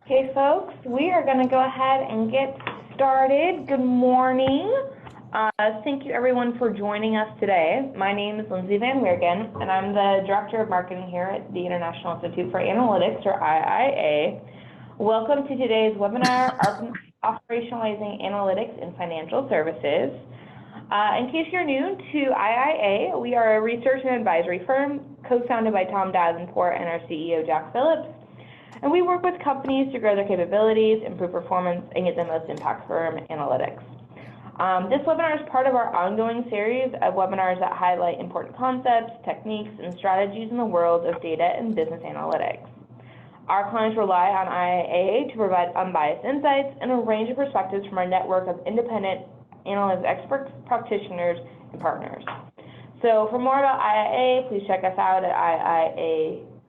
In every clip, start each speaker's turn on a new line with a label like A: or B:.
A: Okay, folks, we are going to go ahead and get started. Good morning. Thank you, everyone, for joining us today. My name is Lindsay Van Weergen, and I'm the Director of Marketing here at the International Institute for Analytics, or IIA. Welcome to today's webinar, Operationalizing Analytics in Financial Services. In case you're new to IIA, we are a research and advisory firm co-founded by Tom Davenport and our CEO, Jack Phillips. And we work with companies to grow their capabilities, improve performance, and get the most impact from analytics. This webinar is part of our ongoing series of webinars that highlight important concepts, techniques, and strategies in the world of data and business analytics. Our clients rely on IIA to provide unbiased insights and a range of perspectives from our network of independent analytics experts, practitioners, and partners. So for more about IIA, please check us out at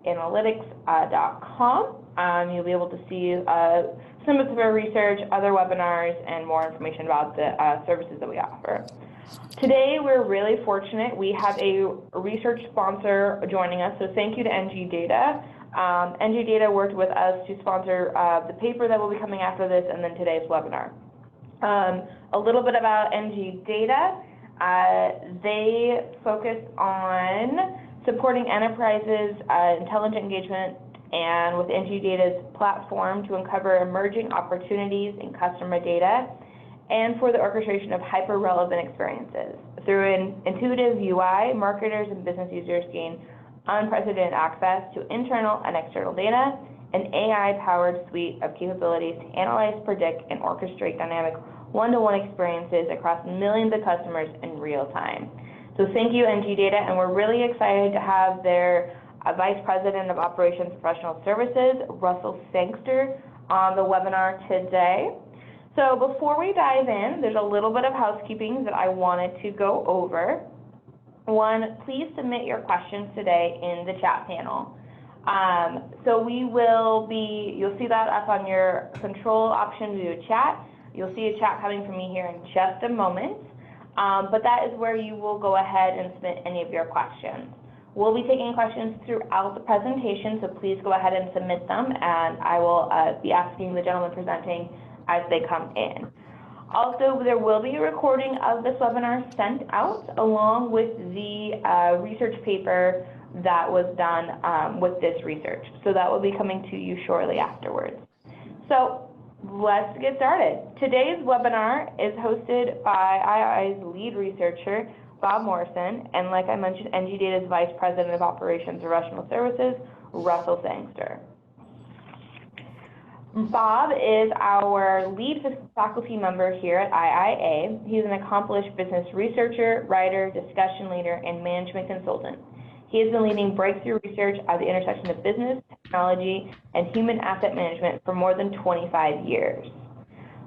A: iiaanalytics.com. You'll be able to see some of our research, other webinars, and more information about the services that we offer. Today, we're really fortunate. We have a research sponsor joining us, so thank you to NG Data. NG Data worked with us to sponsor the paper that will be coming after this and then today's webinar. A little bit about NG Data. They focus on supporting enterprises' intelligent engagement and with NG Data's platform to uncover emerging opportunities in customer data and for the orchestration of hyper-relevant experiences. Through an intuitive UI, marketers and business users gain unprecedented access to internal and external data, an AI-powered suite of capabilities to analyze, predict, and orchestrate dynamic one-to-one experiences across millions of customers in real time. So thank you, NG Data, and we're really excited to have their Vice President of Operations Professional Services, Russell Sangster, on the webinar today. So before we dive in, there's a little bit of housekeeping that I wanted to go over. One, please submit your questions today in the chat panel. So you'll see that up on your control option to do a chat. You'll see a chat coming from me here in just a moment. But that is where you will go ahead and submit any of your questions. We'll be taking questions throughout the presentation, so please go ahead and submit them, and I will be asking the gentleman presenting as they come in. Also, there will be a recording of this webinar sent out along with the research paper that was done with this research. So that will be coming to you shortly afterwards. So let's get started. Today's webinar is hosted by IIA's lead researcher, Bob Morrison, and like I mentioned, NG Data's Vice President of Operations and Professional Services, Russell Sangster. Bob is our lead faculty member here at IIA. He's an accomplished business researcher, writer, discussion leader, and management consultant. He has been leading breakthrough research at the intersection of business, technology, and human asset management for more than 25 years.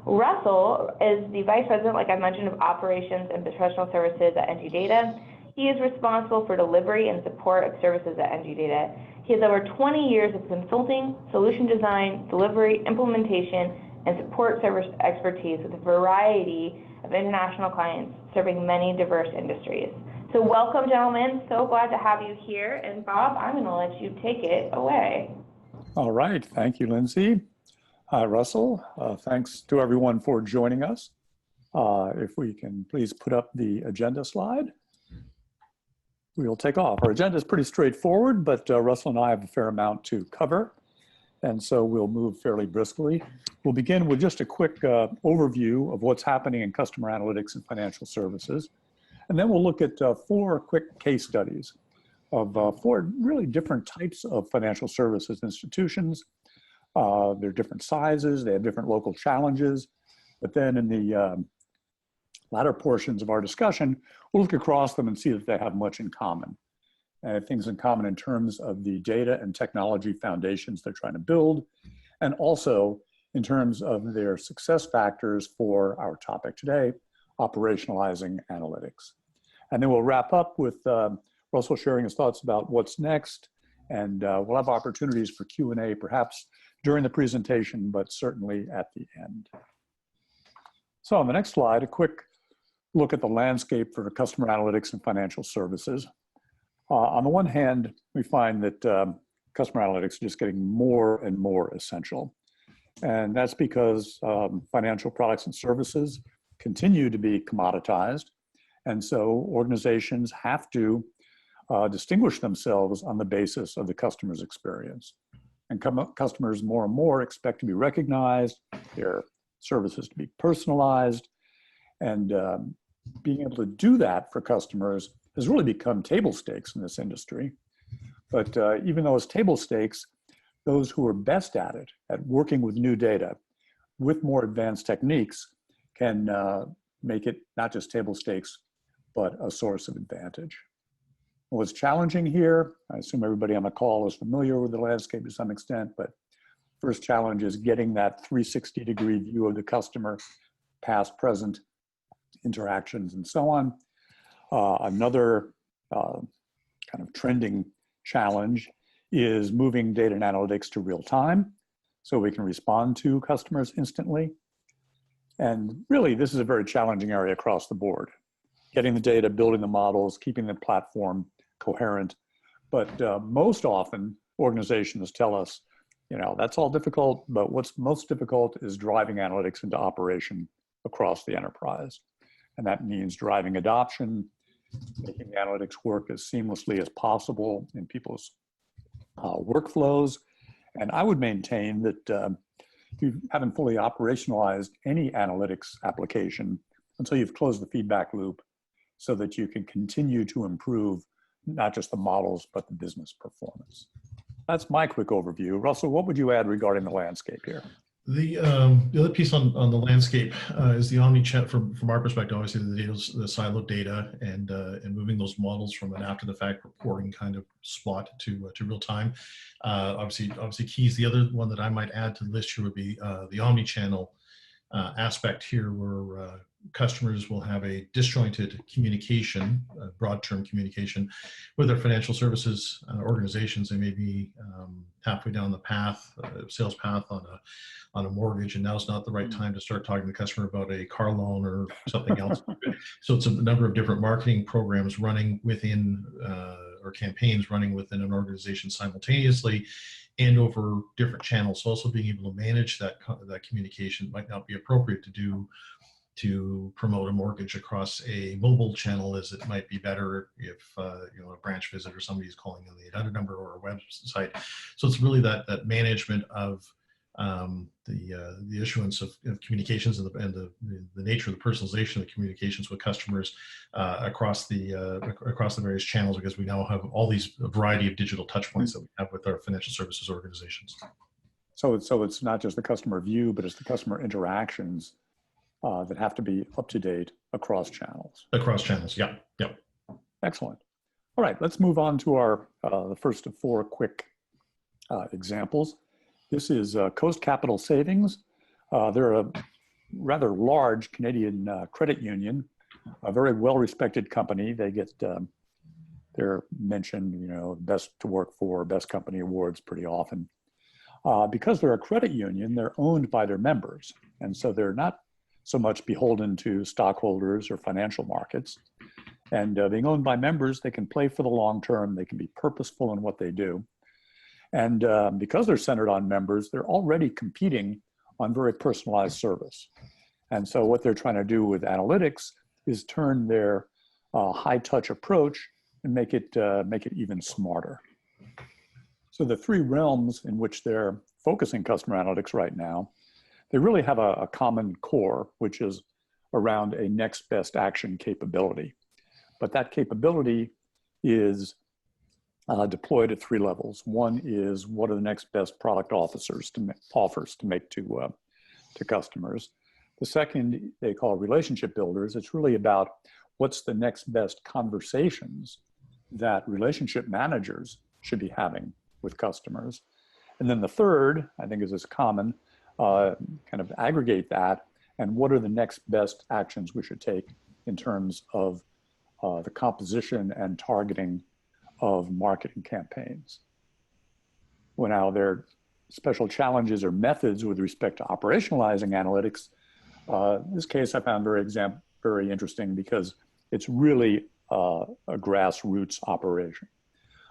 A: Russell is the Vice President, like I mentioned, of Operations and Professional Services at NG Data. He is responsible for delivery and support of services at NG Data. He has over 20 years of consulting, solution design, delivery, implementation, and support service expertise with a variety of international clients serving many diverse industries. So welcome, gentlemen. So glad to have you here. And Bob, I'm going to let you take it away.
B: All right. Thank you, Lindsay. Hi, Russell. Thanks to everyone for joining us. If we can please put up the agenda slide, we'll take off. Our agenda is pretty straightforward, but Russell and I have a fair amount to cover, and so we'll move fairly briskly. We'll begin with just a quick overview of what's happening in customer analytics and financial services, and then we'll look at 4 quick case studies of 4 really different types of financial services institutions. They're different sizes, they have different local challenges, but then in the latter portions of our discussion, we'll look across them and see that they have much in common. Things in common in terms of the data and technology foundations they're trying to build, and also in terms of their success factors for our topic today, operationalizing analytics. And then we'll wrap up with Russell sharing his thoughts about what's next, and we'll have opportunities for Q&A perhaps during the presentation, but certainly at the end. So on the next slide, a quick look at the landscape for customer analytics and financial services. On the one hand, we find that customer analytics is just getting more and more essential. And that's because financial products and services continue to be commoditized. And so organizations have to distinguish themselves on the basis of the customer's experience. And customers more and more expect to be recognized, their services to be personalized, and being able to do that for customers has really become table stakes in this industry. But even though it's table stakes, those who are best at it, at working with new data, with more advanced techniques, can make it not just table stakes, but a source of advantage. What's challenging here, I assume everybody on the call is familiar with the landscape to some extent, but first challenge is getting that 360-degree view of the customer, past, present, interactions, and so on. Another kind of trending challenge is moving data and analytics to real time so we can respond to customers instantly. And really, this is a very challenging area across the board. Getting the data, building the models, keeping the platform coherent. But most often, organizations tell us, you know, that's all difficult, but what's most difficult is driving analytics into operation across the enterprise. And that means driving adoption, making the analytics work as seamlessly as possible in people's workflows. And I would maintain that you haven't fully operationalized any analytics application until you've closed the feedback loop so that you can continue to improve not just the models, but the business performance. That's my quick overview. Russell, what would you add regarding the landscape here?
C: The other piece on the landscape is the omnichannel. From our perspective, obviously the siloed data and moving those models from an after the fact reporting kind of spot to real time. Obviously keys. The other one that I might add to the list here would be the omnichannel aspect here, where customers will have a disjointed communication, broad term communication with their financial services organizations. They may be halfway down the path, sales path on a mortgage, and now's not the right time to start talking to the customer about a car loan or something else. So it's a number of different marketing programs running within or campaigns running within an organization simultaneously and over different channels. So also being able to manage that communication might not be appropriate to do to promote a mortgage across a mobile channel, as it might be better if you know, a branch visit or somebody's calling on the 800 number or a website. So it's really that management of the issuance of communications and the nature of the personalization of the communications with customers across the various channels, because we now have all these variety of digital touch points that we have with our financial services organizations.
B: So it's not just the customer view, but it's the customer interactions that have to be up to date across channels.
C: Across channels, yeah.
B: Excellent. All right, let's move on to our the first of four quick examples. This is Coast Capital Savings. They're a rather large Canadian credit union, a very well-respected company. They get they're mentioned, you know, best to work for, best company awards pretty often. Because they're a credit union, they're owned by their members, and so they're not so much beholden to stockholders or financial markets. And being owned by members, they can play for the long term. They can be purposeful in what they do. And because they're centered on members, they're already competing on very personalized service. And so what they're trying to do with analytics is turn their high-touch approach and make it even smarter. So the three realms in which they're focusing customer analytics right now, they really have a common core, which is around a next best action capability. But that capability is deployed at three levels. One is, what are the next best product offers to make to customers. The second they call relationship builders. It's really about what's the next best conversations that relationship managers should be having with customers. And then the third, I think, is as common, kind of aggregate that, and what are the next best actions we should take in terms of the composition and targeting of marketing campaigns. Well, now there are special challenges or methods with respect to operationalizing analytics. This case I found very interesting because it's really a grassroots operation.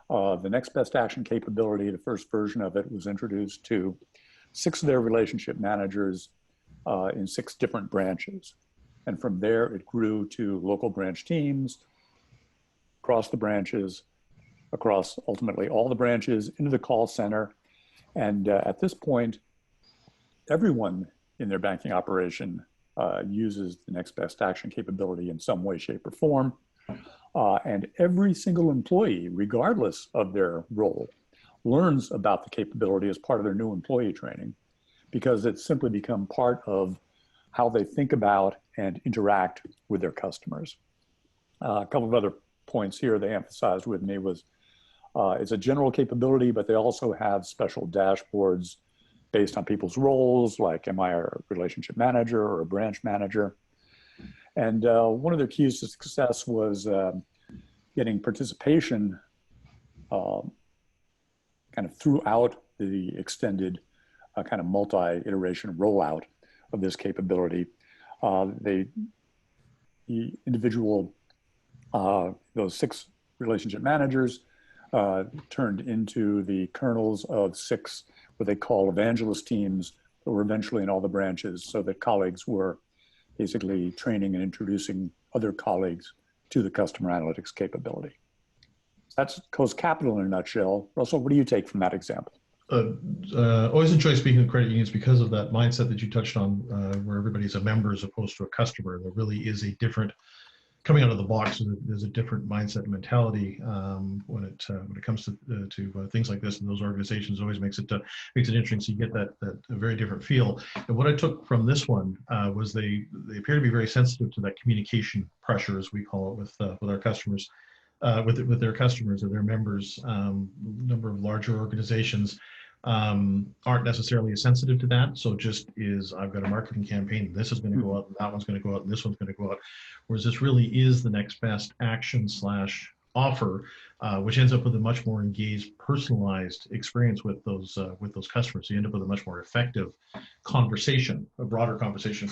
B: The next best action capability, the first version of it was introduced to 6 of their relationship managers in 6 different branches. And from there, it grew to local branch teams, across the branches, across ultimately all the branches, into the call center. And at this point, everyone in their banking operation uses the next best action capability in some way, shape, or form. And every single employee, regardless of their role, learns about the capability as part of their new employee training, because it's simply become part of how they think about and interact with their customers. A couple of other points here they emphasized with me was it's a general capability, but they also have special dashboards based on people's roles, like am I a relationship manager or a branch manager? And one of their keys to success was getting participation kind of throughout the extended kind of multi-iteration rollout of this capability. The individual, those 6 relationship managers turned into the kernels of 6 what they call evangelist teams that were eventually in all the branches, so that colleagues were basically training and introducing other colleagues to the customer analytics capability. That's Coast Capital in a nutshell. Russell, what do you take from that example?
C: Always enjoy speaking of credit unions because of that mindset that you touched on, where everybody's a member as opposed to a customer. There really is a different, coming out of the box, there's a different mindset and mentality when it comes to things like this. And those organizations always makes it interesting. So you get that a very different feel. And what I took from this one was they appear to be very sensitive to that communication pressure, as we call it, with our customers. With their customers or their members. Number of larger organizations aren't necessarily as sensitive to that. So just is, I've got a marketing campaign, this is going to go out, and that one's going to go out, and this one's going to go out. Whereas this really is the next best action / offer, which ends up with a much more engaged, personalized experience with those customers. So you end up with a much more effective conversation, a broader conversation.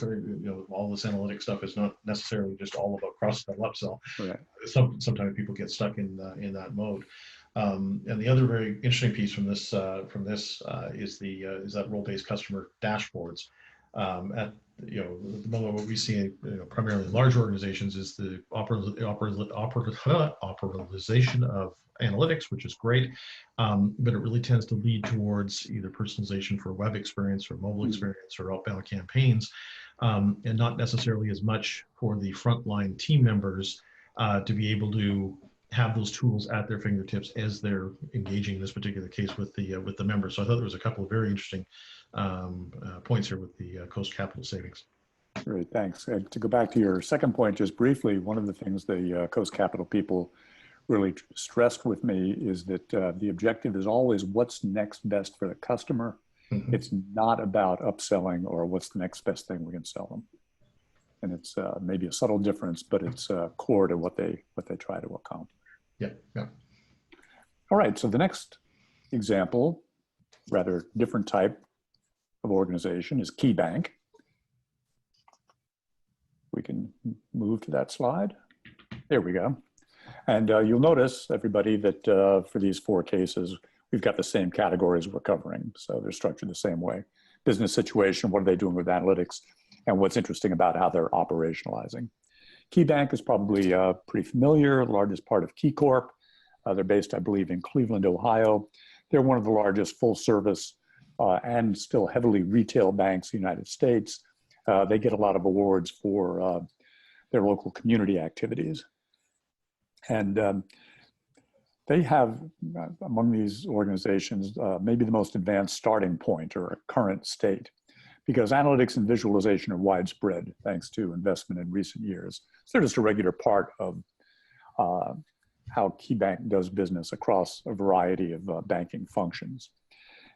C: All this analytic stuff is not necessarily just all about cross-sell, upsell. Right. Sometimes people get stuck in that mode. And the other very interesting piece from this is that role-based customer dashboards. At the moment, what we see primarily in large organizations is the operationalization of analytics, which is great, but it really tends to lead towards either personalization for web experience or mobile experience or outbound campaigns, and not necessarily as much for the frontline team members to be able to have those tools at their fingertips as they're engaging in this particular case with the members. So I thought there was a couple of very interesting points here with the Coast Capital savings.
B: Great, thanks. And to go back to your second point, just briefly, one of the things the Coast Capital people really stressed with me is that the objective is always what's next best for the customer. Mm-hmm. It's not about upselling or what's the next best thing we can sell them. And it's maybe a subtle difference, but it's core to what they try to accomplish.
C: Yeah, yeah.
B: All right, so the next example, rather different type of organization, is KeyBank. We can move to that slide. There we go. And you'll notice, everybody, that for these 4 cases, we've got the same categories we're covering. So they're structured the same way. Business situation, what are they doing with analytics, and what's interesting about how they're operationalizing. KeyBank is probably pretty familiar, largest part of KeyCorp. They're based, I believe, in Cleveland, Ohio. They're one of the largest full service and still heavily retail banks in the United States. They get a lot of awards for their local community activities. And they have, among these organizations, maybe the most advanced starting point or a current state, because analytics and visualization are widespread thanks to investment in recent years. So they're just a regular part of how KeyBank does business across a variety of banking functions.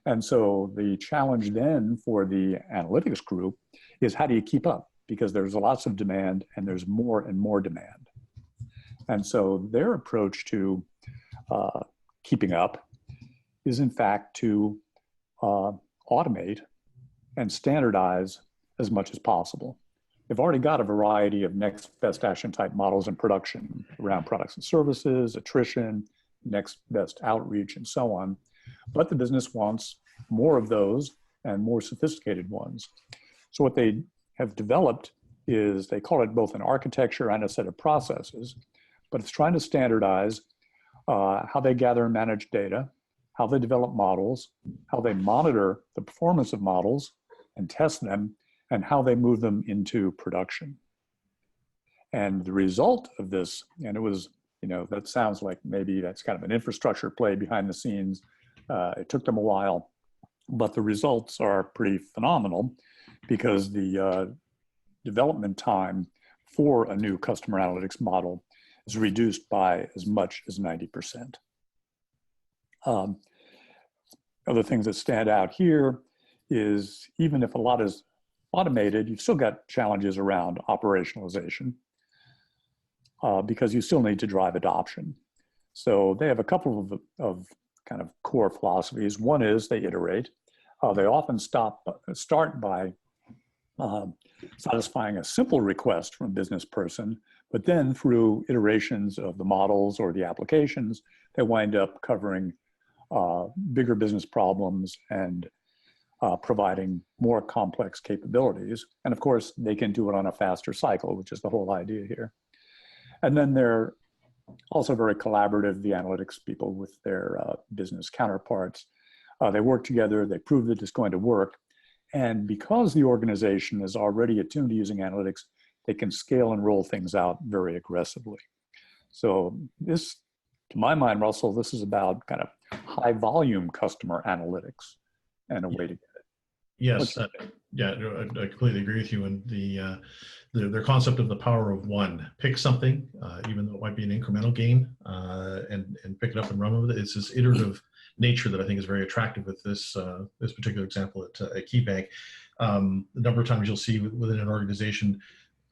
B: And so the challenge then for the analytics group is how do you keep up? Because there's lots of demand and there's more and more demand. And so their approach to keeping up is in fact to automate and standardize as much as possible. They've already got a variety of next best action type models in production around products and services, attrition, next best outreach, and so on. But the business wants more of those and more sophisticated ones. So what they have developed is, they call it both an architecture and a set of processes, but it's trying to standardize how they gather and manage data, how they develop models, how they monitor the performance of models and test them, and how they move them into production. And the result of this, and it was, that sounds like maybe that's kind of an infrastructure play behind the scenes. It took them a while, but the results are pretty phenomenal, because the development time for a new customer analytics model is reduced by as much as 90%. Other things that stand out here is, even if a lot is automated, you've still got challenges around operationalization, because you still need to drive adoption. So they have a couple of kind of core philosophies. One is they iterate. They often start by satisfying a simple request from a business person, but then through iterations of the models or the applications, they wind up covering bigger business problems and providing more complex capabilities. And of course, they can do it on a faster cycle, which is the whole idea here. And then they're also very collaborative, the analytics people, with their business counterparts. They work together, they prove that it's going to work. And because the organization is already attuned to using analytics, they can scale and roll things out very aggressively. So this, to my mind, Russell, this is about kind of high volume customer analytics and a way to get it.
C: Yes, yeah, I completely agree with you. And their concept of the power of one, pick something, even though it might be an incremental gain, and pick it up and run with it. It's this iterative nature that I think is very attractive with this this particular example at KeyBank. The number of times you'll see within an organization,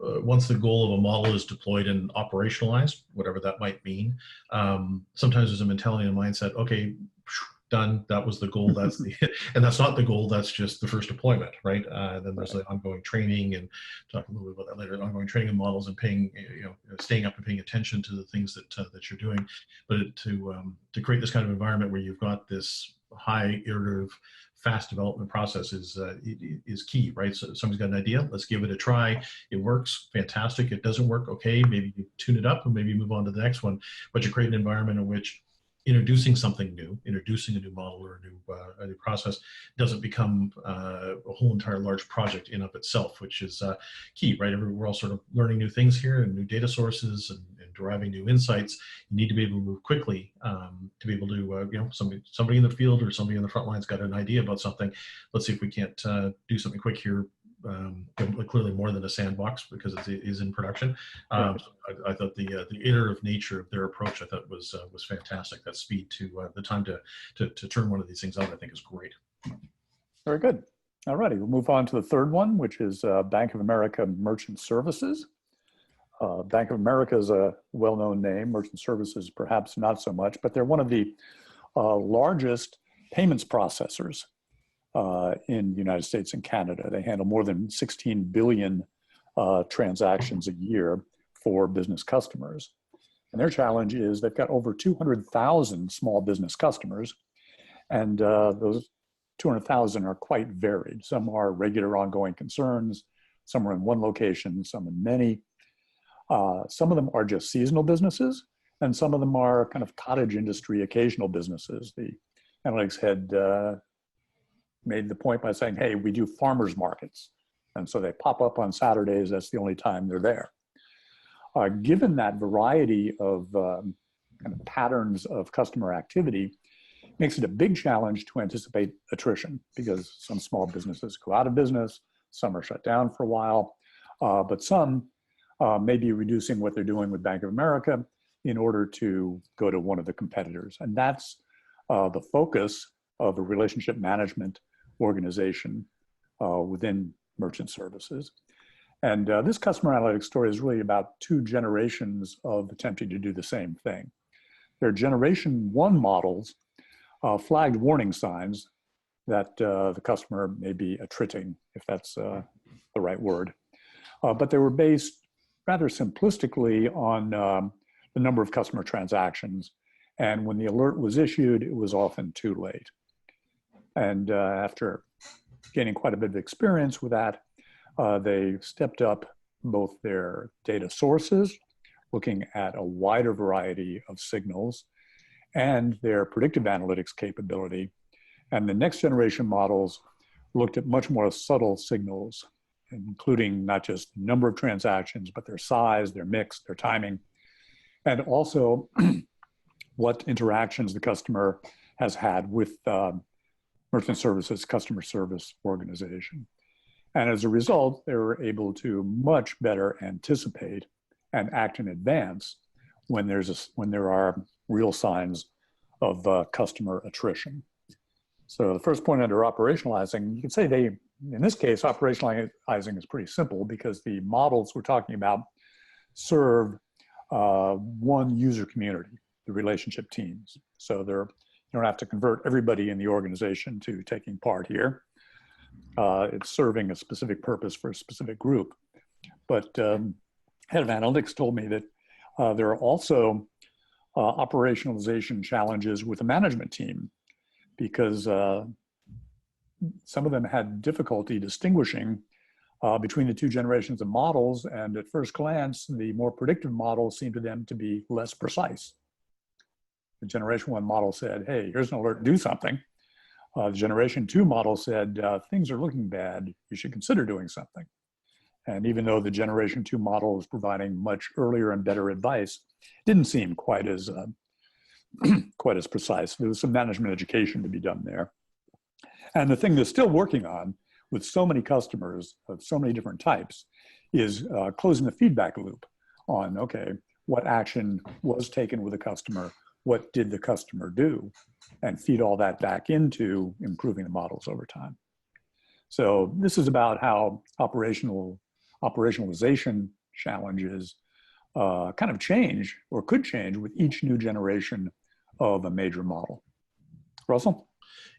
C: once the goal of a model is deployed and operationalized, whatever that might mean, sometimes there's a mentality and a mindset, okay, done, that was the goal, that's the, and that's not the goal, that's just the first deployment, right? Then there's the ongoing training, and talk a little bit about that later, ongoing training and models, and paying, staying up and paying attention to the things that that you're doing. But to create this kind of environment where you've got this high iterative, fast development process is key, right? So somebody's got an idea, let's give it a try. It works, fantastic. It doesn't work, okay, maybe you tune it up and maybe move on to the next one. But you create an environment in which introducing something new, introducing a new model or a new process doesn't become a whole entire large project in of itself, which is key, right? We're all sort of learning new things here and new data sources and deriving new insights. You need to be able to move quickly to be able to, somebody in the field or somebody in the front line's got an idea about something. Let's see if we can't do something quick here. Clearly more than a sandbox, because it is in production. So I thought the iterative nature of their approach, I thought was fantastic. That speed to the time to turn one of these things out, I think is great.
B: Very good. All righty, we'll move on to the third one, which is Bank of America Merchant Services. Bank of America is a well-known name. Merchant Services perhaps not so much, but they're one of the largest payments processors in the United States and Canada. They handle more than 16 billion transactions a year for business customers. And their challenge is they've got over 200,000 small business customers, and those 200,000 are quite varied. Some are regular ongoing concerns, some are in one location, some in many. Some of them are just seasonal businesses, and some of them are kind of cottage industry occasional businesses. The analytics head made the point by saying, hey, we do farmers markets. And so they pop up on Saturdays, that's the only time they're there. Given that variety of kind of patterns of customer activity, makes it a big challenge to anticipate attrition, because some small businesses go out of business, some are shut down for a while, but some may be reducing what they're doing with Bank of America in order to go to one of the competitors. And that's the focus of a relationship management organization within Merchant Services. And this customer analytics story is really about 2 generations of attempting to do the same thing. Their generation 1 models flagged warning signs that the customer may be attriting, if that's the right word. But they were based rather simplistically on the number of customer transactions. And when the alert was issued, it was often too late. And after gaining quite a bit of experience with that, they stepped up both their data sources, looking at a wider variety of signals, and their predictive analytics capability. And the next generation models looked at much more subtle signals, including not just the number of transactions, but their size, their mix, their timing, and also what interactions the customer has had with merchant services, customer service organization. And as a result, they were able to much better anticipate and act in advance when there are real signs of customer attrition. So the first point under operationalizing, you can say in this case, operationalizing is pretty simple because the models we're talking about serve one user community, the relationship teams. So you don't have to convert everybody in the organization to taking part here. It's serving a specific purpose for a specific group. But head of analytics told me that there are also operationalization challenges with the management team because some of them had difficulty distinguishing between the two generations of models. And at first glance, the more predictive models seemed to them to be less precise. The generation 1 model said, hey, here's an alert, do something. The generation 2 model said, things are looking bad, you should consider doing something. And even though the generation 2 model is providing much earlier and better advice, it didn't seem quite as precise. There was some management education to be done there. And the thing they're still working on with so many customers of so many different types is closing the feedback loop on, okay, what action was taken with a customer, what did the customer do, and feed all that back into improving the models over time. So this is about how operationalization challenges kind of change or could change with each new generation of a major model. Russell?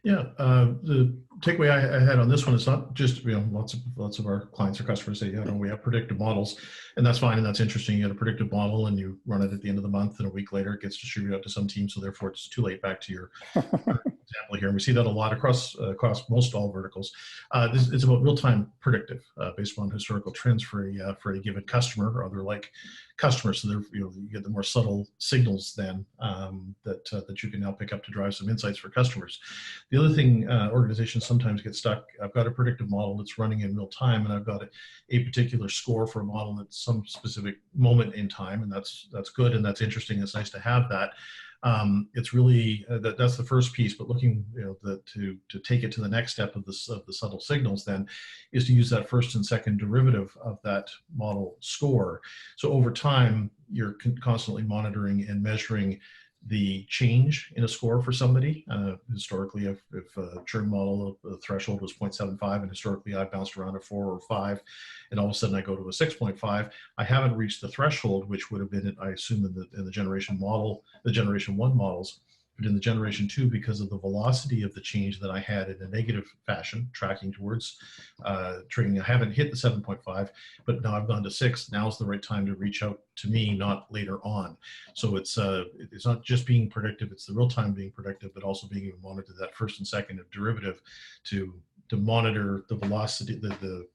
C: Yeah, the takeaway I had on this one is not just, lots of our clients or customers say, we have predictive models, and that's fine and that's interesting. You get a predictive model and you run it at the end of the month, and a week later it gets distributed out to some team, so therefore it's too late. Back to your example here, and we see that a lot across most all verticals. It's about real-time predictive based on historical trends for a given customer or other like customers. So you get the more subtle signals then that you can now pick up to drive some insights for customers. The other thing, organizations sometimes get stuck. I've got a predictive model that's running in real time, and I've got a particular score for a model at some specific moment in time, and that's good and that's interesting. It's nice to have that. It's really that's the first piece, but looking to take it to the next step of the subtle signals then is to use that first and second derivative of that model score. So over time, you're constantly monitoring and measuring the change in a score for somebody. Historically, if a churn model, the threshold was 0.75, and historically I've bounced around a 4 or 5, and all of a sudden I go to a 6.5, I haven't reached the threshold, which would have been, I assume, in the generation 1 models. But in the generation 2, because of the velocity of the change that I had in a negative fashion, tracking towards trading, I haven't hit the 7.5, but now I've gone to 6. Now's the right time to reach out to me, not later on. So it's not just being predictive; it's the real time being predictive, but also being able to monitor that first and second of derivative to monitor the velocity, the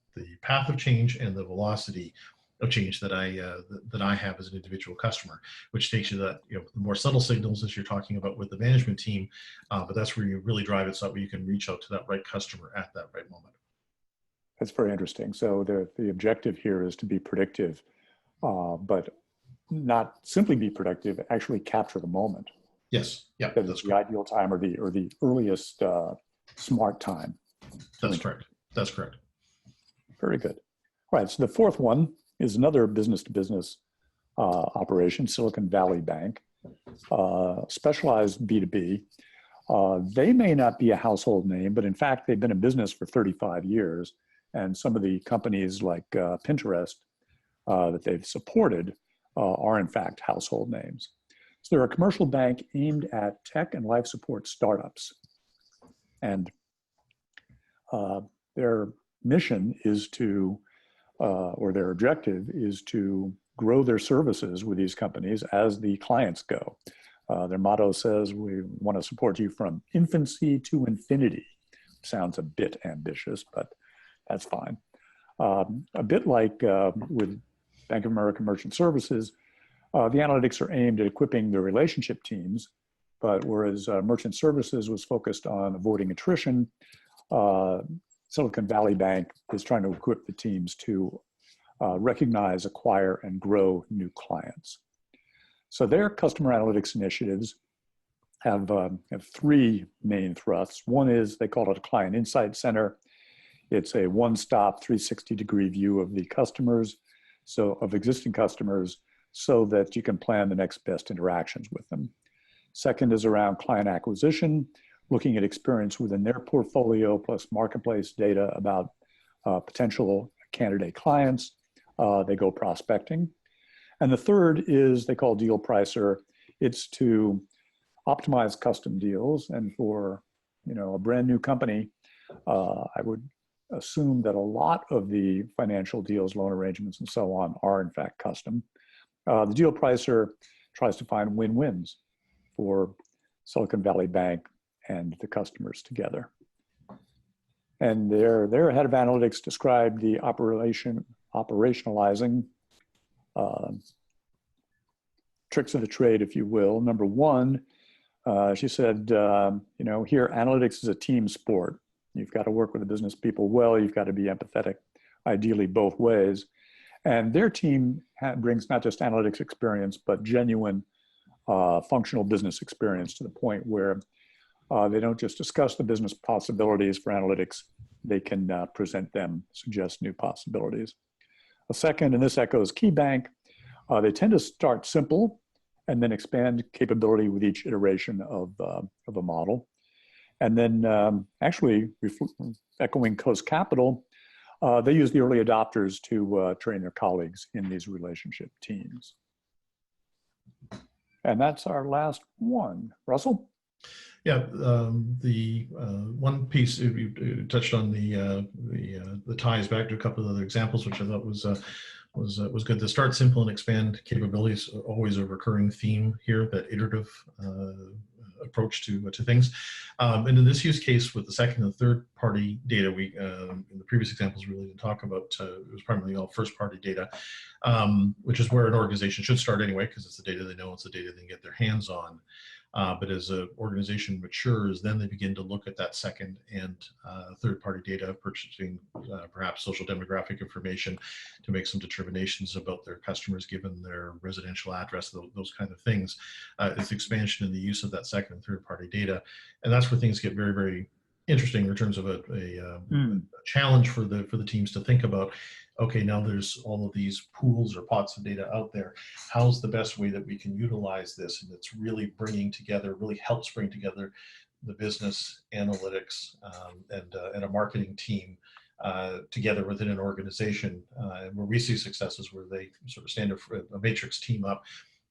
C: path of change and the velocity of change that I have as an individual customer, which takes you to that, the more subtle signals as you're talking about with the management team, but that's where you really drive it, so that way you can reach out to that right customer at that right moment.
B: That's very interesting. So the objective here is to be predictive, but not simply be predictive, actually capture the moment.
C: Yes, yeah,
B: that's the ideal time or the earliest smart time.
C: That's correct. That's correct.
B: Very good. All right, so the fourth one is another business-to-business operation, Silicon Valley Bank, specialized B2B. They may not be a household name, but in fact, they've been in business for 35 years. And some of the companies like Pinterest that they've supported are in fact household names. So they're a commercial bank aimed at tech and life support startups. And their mission is to or their objective is to grow their services with these companies as the clients go. Their motto says, we want to support you from infancy to infinity sounds a bit ambitious, but that's fine. A bit like with Bank of America Merchant Services, the analytics are aimed at equipping the relationship teams, but whereas Merchant Services was focused on avoiding attrition, Silicon Valley Bank is trying to equip the teams to recognize, acquire, and grow new clients. So their customer analytics initiatives have three main thrusts. One is, they call it a Client Insight Center. It's a one-stop 360-degree view of the customers, so of existing customers, so that you can plan the next best interactions with them. Second is around client acquisition, looking at experience within their portfolio plus marketplace data about potential candidate clients. They go prospecting. And the third is, they call Deal Pricer. It's to optimize custom deals. And for a brand new company, I would assume that a lot of the financial deals, loan arrangements, and so on are in fact custom. The Deal Pricer tries to find win-wins for Silicon Valley Bank and the customers together. And their head of analytics described the operationalizing tricks of the trade, if you will. Number one, she said, here analytics is a team sport. You've got to work with the business people well. You've got to be empathetic, ideally both ways. And their team brings not just analytics experience, but genuine functional business experience, to the point where they don't just discuss the business possibilities for analytics, they can present them, suggest new possibilities. A second, and this echoes KeyBank, they tend to start simple and then expand capability with each iteration of a model. And then actually, echoing Coast Capital, they use the early adopters to train their colleagues in these relationship teams. And that's our last one. Russell?
C: Yeah, the one piece you touched on, the ties back to a couple of other examples, which I thought was good. To start simple and expand capabilities, always a recurring theme here, that iterative approach to things. And in this use case with the second and third party data, we in the previous examples we really didn't talk about, it was primarily all first party data, which is where an organization should start anyway, because it's the data they know, it's the data they can get their hands on. But as an organization matures, then they begin to look at that second and third-party data, purchasing perhaps social demographic information to make some determinations about their customers, given their residential address, those kind of things. It's expansion in the use of that second and third-party data. And that's where things get very, very interesting in terms of a challenge for the teams to think about. Okay, now there's all of these pools or pots of data out there. How's the best way that we can utilize this? And it's really really helps bring together the business analytics and a marketing team together within an organization. And where we see successes where they sort of stand a matrix team up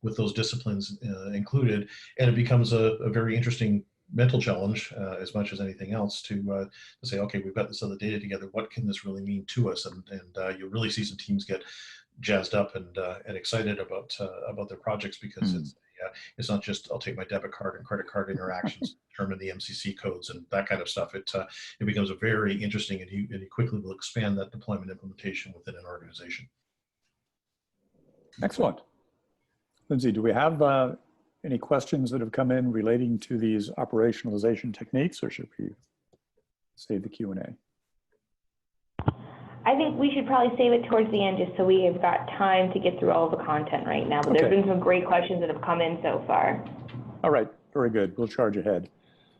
C: with those disciplines included, and it becomes a very interesting mental challenge as much as anything else to say, okay, we've got this other data together. What can this really mean to us? And you'll really see some teams get jazzed up and excited about their projects, because it's not just I'll take my debit card and credit card interactions, determine the MCC codes and that kind of stuff. It becomes a very interesting, and you quickly will expand that deployment implementation within an organization.
B: Excellent. Lindsay, do we have any questions that have come in relating to these operationalization techniques, or should we save the Q&A?
A: I think we should probably save it towards the end, just so we have got time to get through all of the content right now. But there have been some great questions that have come in so far.
B: All right, very good. We'll charge ahead.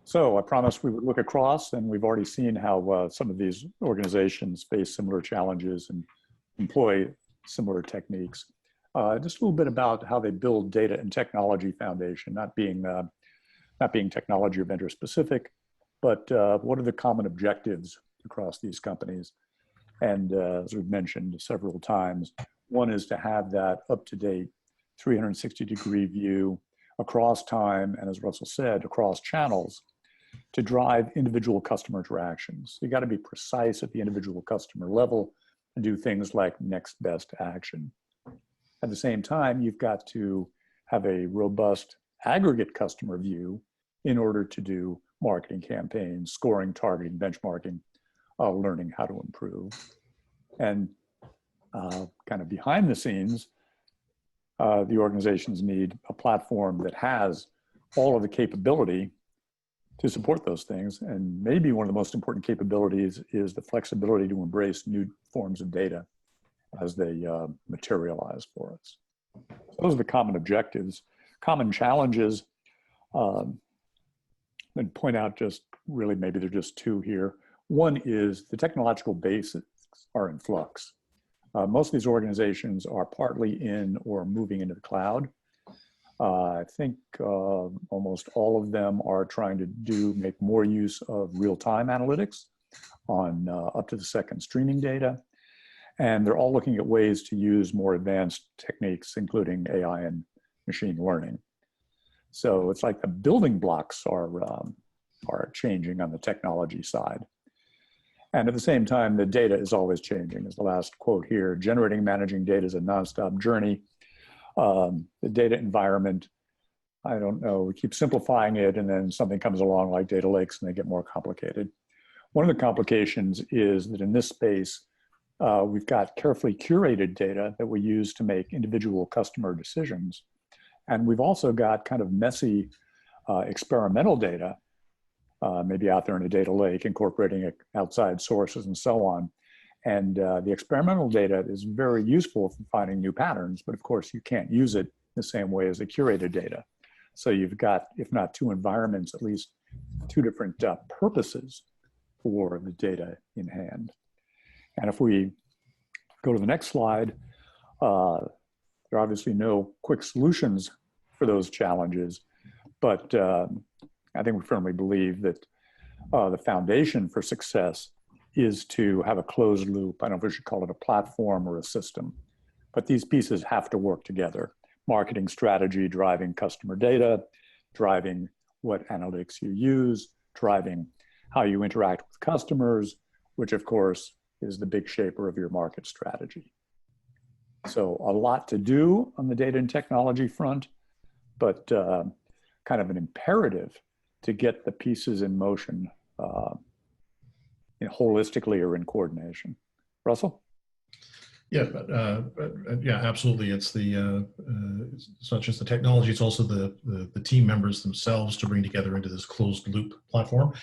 B: So I promised we would look across, and we've already seen how some of these organizations face similar challenges and employ similar techniques. Just a little bit about how they build data and technology foundation, not being technology or vendor specific, but what are the common objectives across these companies? And as we've mentioned several times, one is to have that up-to-date 360-degree view across time, and as Russell said, across channels, to drive individual customer interactions. You got to be precise at the individual customer level and do things like next best action. At the same time, you've got to have a robust aggregate customer view in order to do marketing campaigns, scoring, targeting, benchmarking, learning how to improve. And kind of behind the scenes, the organizations need a platform that has all of the capability to support those things. And maybe one of the most important capabilities is the flexibility to embrace new forms of data as they materialize for us. Those are the common objectives. Common challenges, and point out just really maybe there are just two here. One is the technological basics are in flux. Most of these organizations are partly in or moving into the cloud. I think almost all of them are trying to make more use of real-time analytics on up to the second streaming data. And they're all looking at ways to use more advanced techniques, including AI and machine learning. So it's like the building blocks are changing on the technology side. And at the same time, the data is always changing. As the last quote here, generating and managing data is a nonstop journey. The data environment, I don't know, we keep simplifying it and then something comes along like data lakes and they get more complicated. One of the complications is that in this space, we've got carefully curated data that we use to make individual customer decisions. And we've also got kind of messy experimental data, maybe out there in a data lake, incorporating outside sources and so on. And the experimental data is very useful for finding new patterns, but of course you can't use it the same way as the curated data. So you've got, if not two environments, at least two different purposes for the data in hand. And if we go to the next slide, there are obviously no quick solutions for those challenges, but I think we firmly believe that the foundation for success is to have a closed loop. I don't know if we should call it a platform or a system, but these pieces have to work together. Marketing strategy, driving customer data, driving what analytics you use, driving how you interact with customers, which of course is the big shaper of your market strategy. So a lot to do on the data and technology front, but kind of an imperative to get the pieces in motion holistically or in coordination. Russell?
C: Yeah, yeah, absolutely. It's the it's not just the technology; it's also the team members themselves to bring together into this closed loop platform.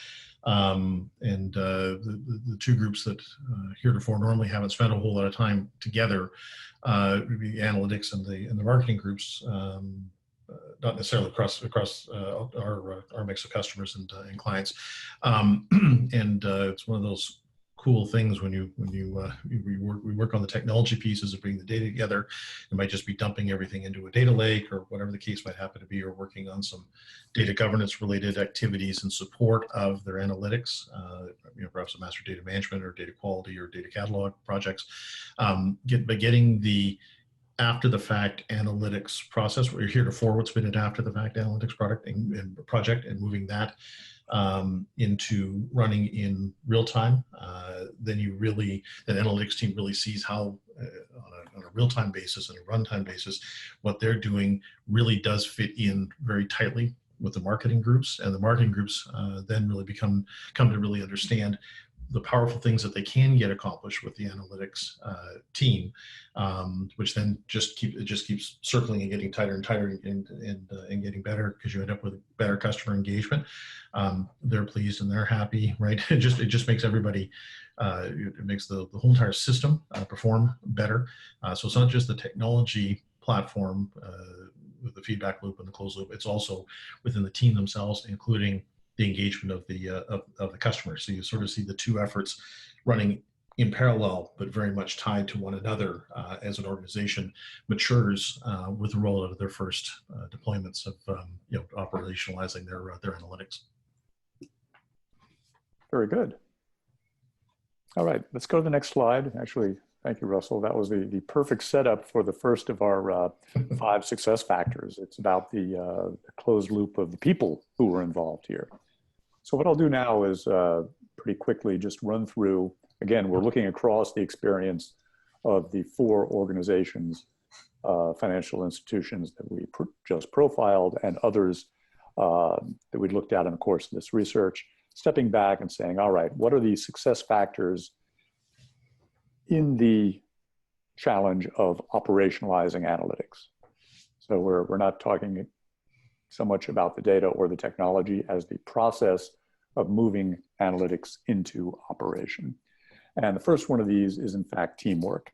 C: And the two groups that heretofore normally haven't spent a whole lot of time together, the analytics and the marketing groups, not necessarily across our mix of customers and clients. And it's one of those cool things when we work on the technology pieces of bringing the data together. It might just be dumping everything into a data lake or whatever the case might happen to be, or working on some data governance related activities in support of their analytics, perhaps a master data management or data quality or data catalog projects. But getting the after the fact analytics process, where you're heretofore what's been an after the fact analytics project and moving that into running in real time, then the analytics team really sees how on a real time basis and a runtime basis, what they're doing really does fit in very tightly with the marketing groups, and the marketing groups then really come to really understand the powerful things that they can get accomplished with the analytics team, which then just keeps circling and getting tighter and tighter and getting better, because you end up with better customer engagement. They're pleased and they're happy, right? It just makes everybody, it makes the whole entire system perform better. So it's not just the technology platform with the feedback loop and the closed loop. It's also within the team themselves, including the engagement of the customer. So you sort of see the two efforts running in parallel, but very much tied to one another as an organization matures with the rollout of their first deployments of operationalizing their analytics. Very
B: good. All right, let's go to the next slide. Actually, thank you, Russell. That was the perfect setup for the first of our 5 success factors. It's about the closed loop of the people who were involved here. So what I'll do now is pretty quickly just run through, again, we're looking across the experience of the 4 organizations, financial institutions that we just profiled, and others that we looked at in the course of this research, stepping back and saying, all right, what are the success factors in the challenge of operationalizing analytics? So we're not talking so much about the data or the technology as the process of moving analytics into operation. And the first one of these is in fact teamwork.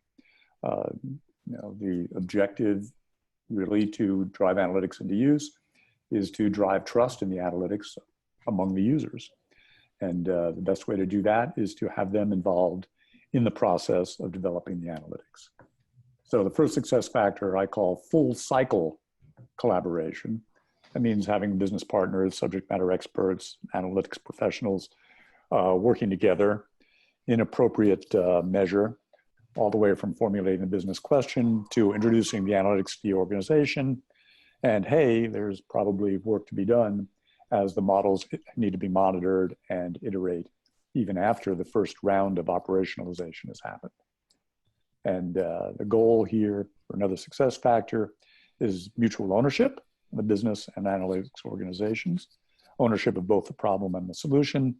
B: The objective really to drive analytics into use is to drive trust in the analytics among the users. And the best way to do that is to have them involved in the process of developing the analytics. So the first success factor I call full cycle collaboration. That means having business partners, subject matter experts, analytics professionals working together in appropriate measure, all the way from formulating the business question to introducing the analytics to the organization. And hey, there's probably work to be done as the models need to be monitored and iterate even after the first round of operationalization has happened. And the goal here for another success factor is mutual ownership in the business and analytics organizations, ownership of both the problem and the solution.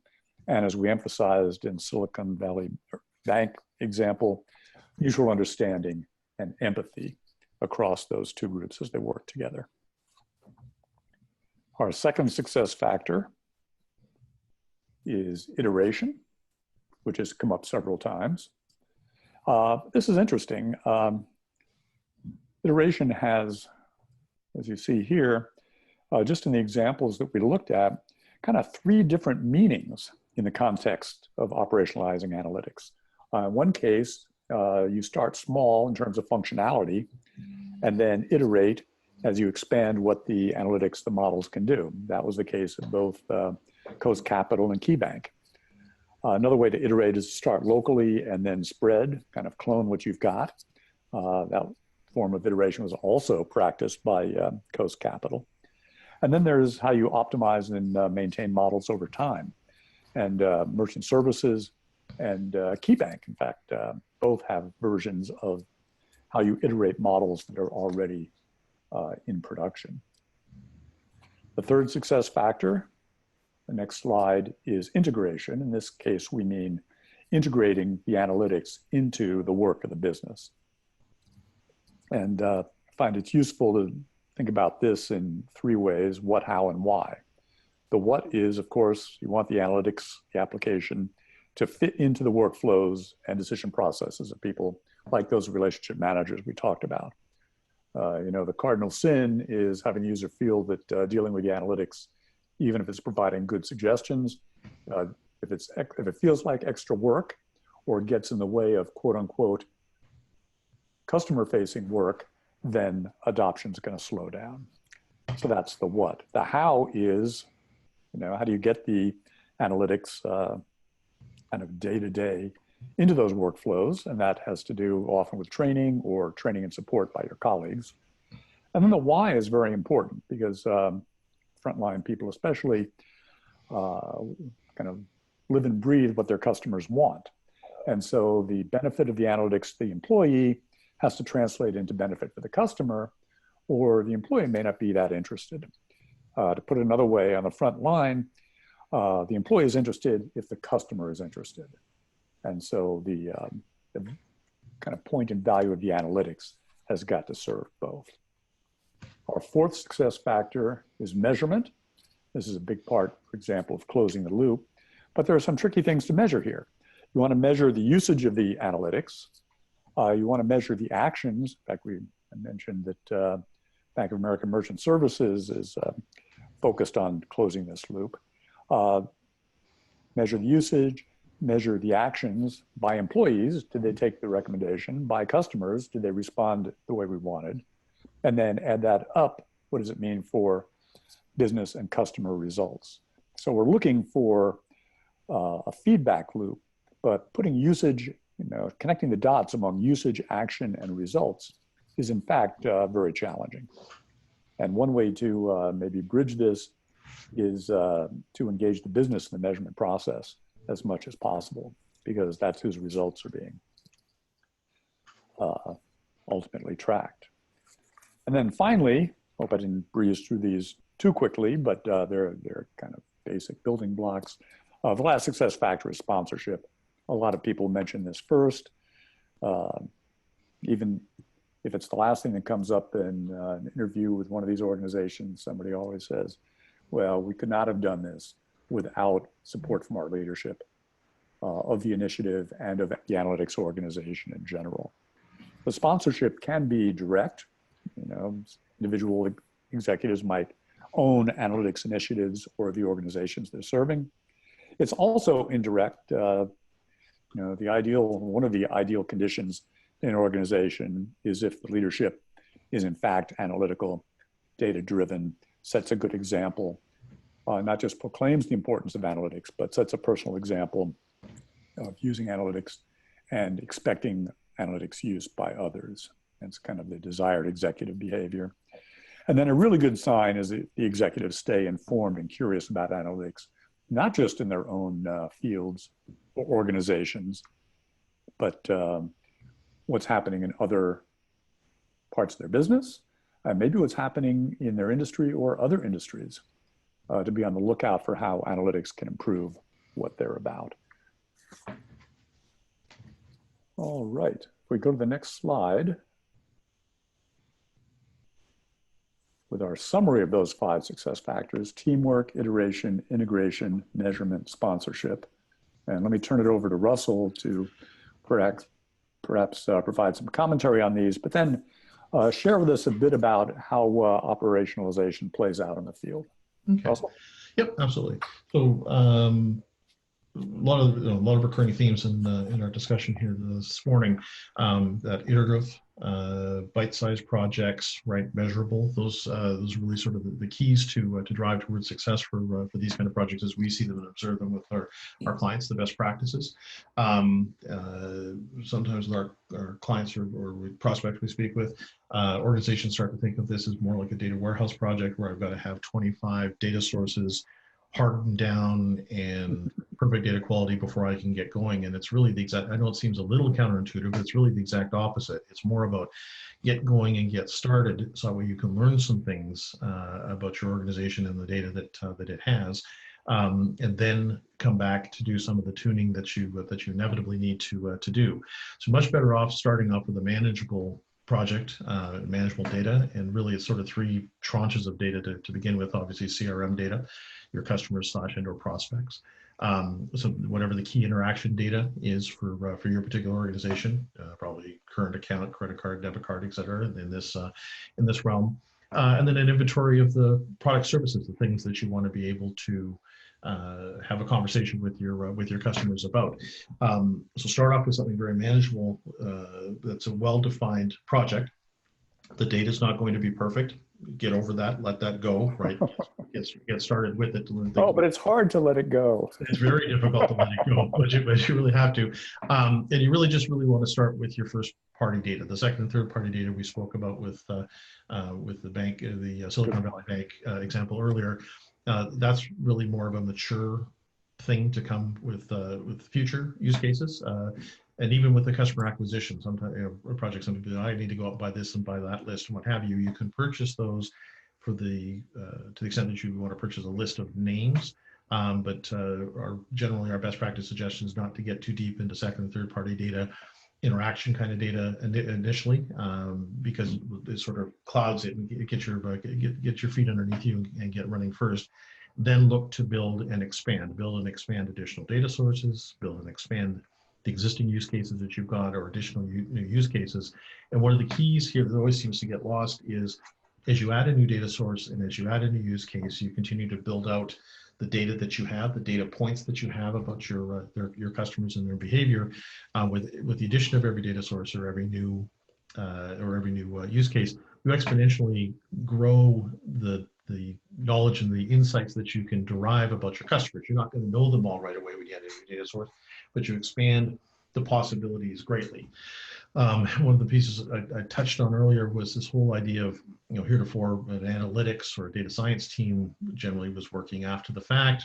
B: And as we emphasized in Silicon Valley Bank example, mutual understanding and empathy across those two groups as they work together. Our second success factor is iteration, which has come up several times. This is interesting. Iteration has, as you see here, just in the examples that we looked at, kind of three different meanings in the context of operationalizing analytics. In one case, you start small in terms of functionality and then iterate as you expand what the analytics, the models can do. That was the case of both Coast Capital and KeyBank. Another way to iterate is to start locally and then spread, kind of clone what you've got. That form of iteration was also practiced by Coast Capital. And then there's how you optimize and maintain models over time. And Merchant Services and KeyBank, in fact, both have versions of how you iterate models that are already in production. The third success factor, the next slide, is integration. In this case, we mean integrating the analytics into the work of the business. And I find it's useful to think about this in three ways: what, how, and why. The what is, of course, you want the analytics, the application, to fit into the workflows and decision processes of people like those relationship managers we talked about. The cardinal sin is having the user feel that dealing with the analytics, even if it's providing good suggestions, if it feels like extra work or gets in the way of quote unquote customer-facing work, then adoption is going to slow down. So that's the what. The how is, how do you get the analytics kind of day-to-day into those workflows? And that has to do often with training or training and support by your colleagues. And then the why is very important because frontline people especially kind of live and breathe what their customers want. And so the benefit of the analytics to the employee has to translate into benefit for the customer, or the employee may not be that interested. To put it another way, on the front line, the employee is interested if the customer is interested. And so the kind of point and value of the analytics has got to serve both. Our fourth success factor is measurement. This is a big part, for example, of closing the loop, but there are some tricky things to measure here. You want to measure the usage of the analytics. You want to measure the actions. In fact, I mentioned that Bank of America Merchant Services is focused on closing this loop. Measure the usage, measure the actions by employees. Did they take the recommendation? By customers, did they respond the way we wanted? And then add that up. What does it mean for business and customer results? So we're looking for a feedback loop, but putting usage, connecting the dots among usage, action, and results is in fact very challenging. And one way to maybe bridge this is to engage the business in the measurement process as much as possible, because that's whose results are being ultimately tracked. And then finally, hope I didn't breeze through these too quickly, but they're kind of basic building blocks. The last success factor is sponsorship. A lot of people mention this first. Even if it's the last thing that comes up in an interview with one of these organizations, somebody always says, well, we could not have done this without support from our leadership of the initiative and of the analytics organization in general. The sponsorship can be direct. Individual executives might own analytics initiatives or the organizations they're serving. It's also indirect. One of the ideal conditions in an organization is if the leadership is in fact analytical, data-driven, sets a good example, not just proclaims the importance of analytics, but sets a personal example of using analytics and expecting analytics use by others. It's kind of the desired executive behavior. And then a really good sign is that the executives stay informed and curious about analytics, not just in their own fields or organizations, but what's happening in other parts of their business, maybe what's happening in their industry or other industries, to be on the lookout for how analytics can improve what they're about. All right, if we go to the next slide, with our summary of those 5 success factors: teamwork, iteration, integration, measurement, sponsorship. And let me turn it over to Russell to perhaps provide some commentary on these, but then share with us a bit about how operationalization plays out in the field.
C: Okay.
B: Russell?
C: Yep, absolutely. So a lot of recurring themes in our discussion here this morning. That iterative, bite-sized projects, right? Measurable. Those are really sort of the keys to drive towards success for these kind of projects as we see them and observe them with our clients. The best practices. Sometimes with our clients or prospects we speak with, organizations start to think of this as more like a data warehouse project where I've got to have 25 data sources hardened down and perfect data quality before I can get going. And it's really the exact, I know it seems a little counterintuitive, but it's really the exact opposite. It's more about get going and get started so that way you can learn some things about your organization and the data that it has, and then come back to do some of the tuning that you inevitably need to do. So much better off starting off with a manageable project, manageable data, and really it's sort of 3 tranches of data to begin with. Obviously CRM data, your customers / and or prospects. So whatever the key interaction data is for your particular organization, probably current account, credit card, debit card, et cetera, in this realm. And then an inventory of the product services, the things that you want to be able to have a conversation with your customers about. So start off with something very manageable. That's a well-defined project. The data is not going to be perfect. Get over that. Let that go. Right. Get started with it.
B: Oh, but it's hard to let it go.
C: It's very difficult to let it go, but you really have to. And you really want to start with your first party data. The second and third party data we spoke about with the bank, the Silicon Valley Bank example earlier. That's really more of a mature thing to come with future use cases. And even with the customer acquisition, sometimes a project, some people, I need to go out and buy this and buy that list and what have you. You can purchase those for to the extent that you want to purchase a list of names. But generally our best practice suggestion is not to get too deep into second and third party data, interaction kind of data initially, because it sort of clouds it and get your feet underneath you and get running first. Then look to build and expand additional data sources, build and expand the existing use cases that you've got or additional new use cases. And one of the keys here that always seems to get lost is as you add a new data source and as you add a new use case, you continue to build out the data that you have, the data points that you have about your customers and their behavior. With the addition of every data source or every new use case, you exponentially grow the knowledge and the insights that you can derive about your customers. You're not going to know them all right away when you add a new data source, but you expand the possibilities greatly. One of the pieces I touched on earlier was this whole idea of, heretofore an analytics or a data science team generally was working after the fact,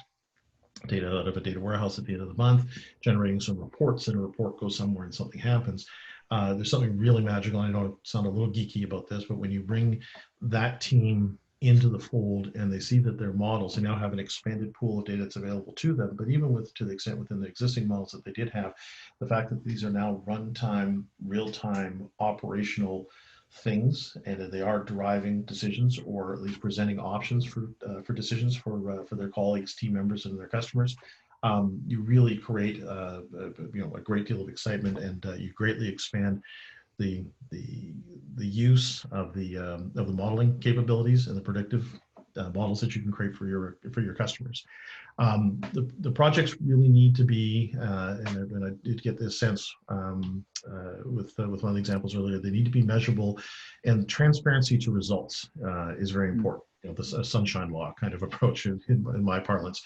C: data out of a data warehouse at the end of the month, generating some reports, and a report goes somewhere and something happens. There's something really magical. I know I sound a little geeky about this, but when you bring that team into the fold and they see that their models, they now have an expanded pool of data that's available to them. But even to the extent within the existing models that they did have, the fact that these are now runtime, real-time, operational things, and that they are deriving decisions or at least presenting options for decisions for their colleagues, team members, and their customers. You really create a great deal of excitement, and you greatly expand the use of the modeling capabilities and the predictive models that you can create for your customers. The projects really need to be, and I did get this sense with one of the examples earlier, they need to be measurable, and transparency to results is very important. The sunshine law kind of approach in my parlance.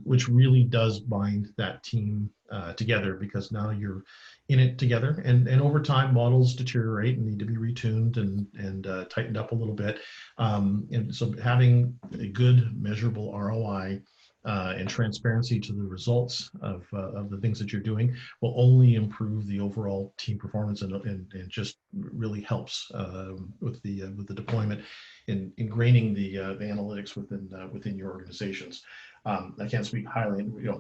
C: Which really does bind that team together, because now you're in it together, and over time models deteriorate and need to be retuned and tightened up a little bit, and so having a good measurable ROI and transparency to the results of the things that you're doing will only improve the overall team performance, and just really helps with the deployment in ingraining the analytics within your organizations. I can't speak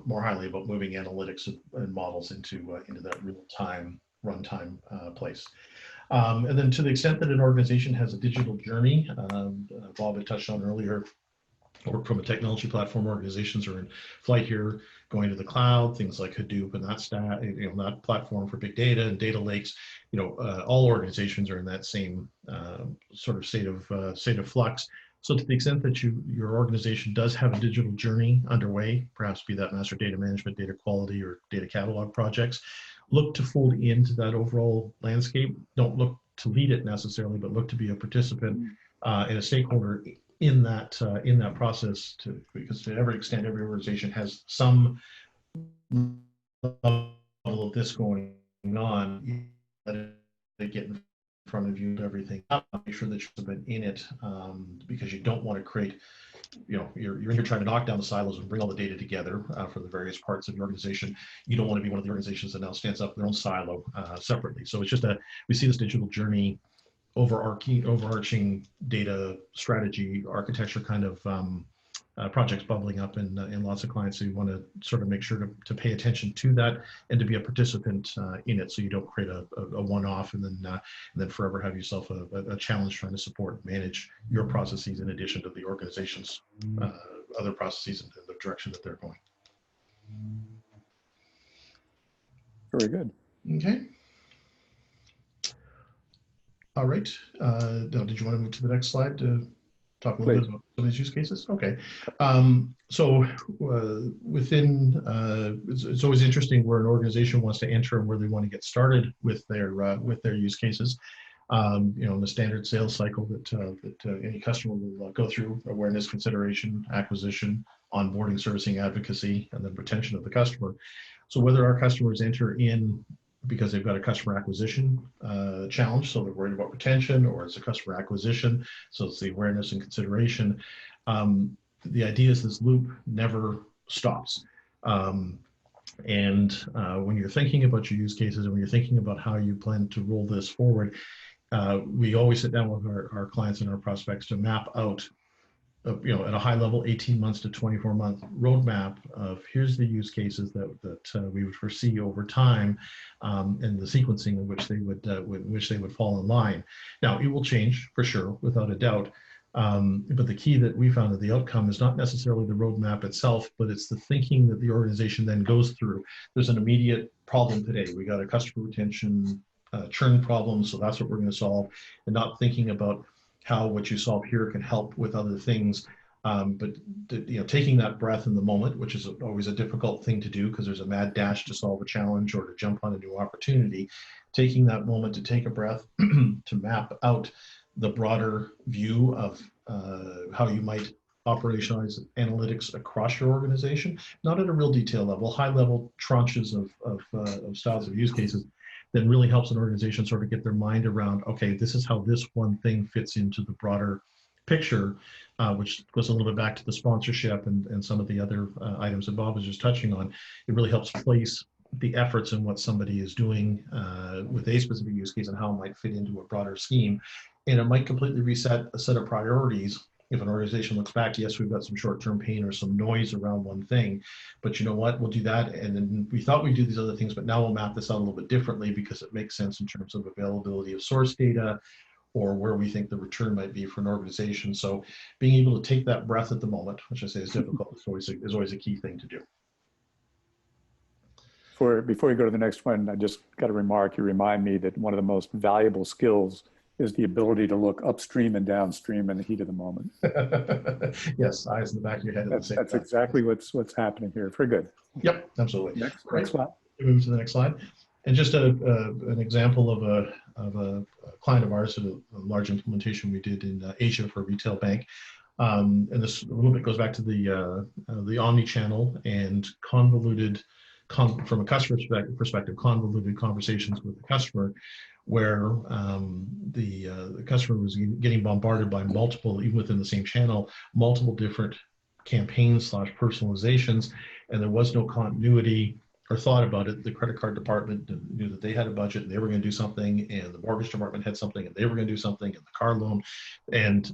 C: more highly about moving analytics and models into that real-time runtime place. And then to the extent that an organization has a digital journey, Bob had touched on earlier, or from a technology platform, organizations are in flight here, going to the cloud, things like Hadoop and that platform for big data and data lakes. All organizations are in that same sort of state of flux. So to the extent that your organization does have a digital journey underway, perhaps be that master data management, data quality, or data catalog projects, look to fold into that overall landscape. Don't look to lead it necessarily, but look to be a participant and a stakeholder in that process, because to every extent, every organization has some level of this going on. Let it get in front of you, everything up, make sure that you've been in it, because you don't want to create, you're in here trying to knock down the silos and bring all the data together for the various parts of the organization. You don't want to be one of the organizations that now stands up their own silo separately. So it's just we see this digital journey overarching data strategy architecture kind of projects bubbling up in lots of clients. So you want to sort of make sure to pay attention to that and to be a participant in it, so you don't create a one-off and then forever have yourself a challenge trying to support and manage your processes in addition to the organization's other processes and the direction that they're going.
B: Very good.
C: Okay. All right. Did you want to move to the next slide to talk a little bit about some of these use cases? Okay. So within, it's always interesting where an organization wants to enter and where they want to get started with their use cases. In the standard sales cycle that any customer will go through: awareness, consideration, acquisition, onboarding, servicing, advocacy, and then retention of the customer. So whether our customers enter in because they've got a customer acquisition challenge, so they're worried about retention, or it's a customer acquisition, so it's the awareness and consideration. The idea is this loop never stops. And when you're thinking about your use cases and when you're thinking about how you plan to roll this forward, we always sit down with our clients and our prospects to map out, at a high level, 18 months to 24-month roadmap of here's the use cases that we would foresee over time, and the sequencing in which they would fall in line. Now, it will change for sure, without a doubt. But the key that we found, that the outcome is not necessarily the roadmap itself, but it's the thinking that the organization then goes through. There's an immediate problem today. We got a customer retention churn problem, so that's what we're going to solve, and not thinking about how what you solve here can help with other things. But taking that breath in the moment, which is always a difficult thing to do because there's a mad dash to solve a challenge or to jump on a new opportunity. Taking that moment to take a breath, to map out the broader view of how you might operationalize analytics across your organization, not at a real detail level, high level tranches of styles of use cases, then really helps an organization sort of get their mind around, okay, this is how this one thing fits into the broader picture, which goes a little bit back to the sponsorship and some of the other items that Bob was just touching on. It really helps place the efforts in what somebody is doing with a specific use case and how it might fit into a broader scheme. And it might completely reset a set of priorities if an organization looks back, yes, we've got some short-term pain or some noise around one thing, but you know what, we'll do that. And then we thought we'd do these other things, but now we'll map this out a little bit differently because it makes sense in terms of availability of source data or where we think the return might be for an organization. So being able to take that breath at the moment, which I say is difficult, is always a key thing to do.
B: Before you go to the next one, I just got to remark, you remind me that one of the most valuable skills is the ability to look upstream and downstream in the heat of the moment.
C: Yes, eyes in the back of your head at the same time.
B: That's exactly what's happening here. Very good.
C: Yep, absolutely.
B: Next
C: Right.
B: slide.
C: Move to the next slide. And just an example of a client of ours, a large implementation we did in Asia for a retail bank. And this a little bit goes back to the omni-channel and convoluted, from a customer perspective, convoluted conversations with the customer, where the customer was getting bombarded by multiple, even within the same channel, multiple different campaigns / personalizations, and there was no continuity or thought about it. The credit card department knew that they had a budget and they were going to do something, and the mortgage department had something and they were going to do something, and the car loan, and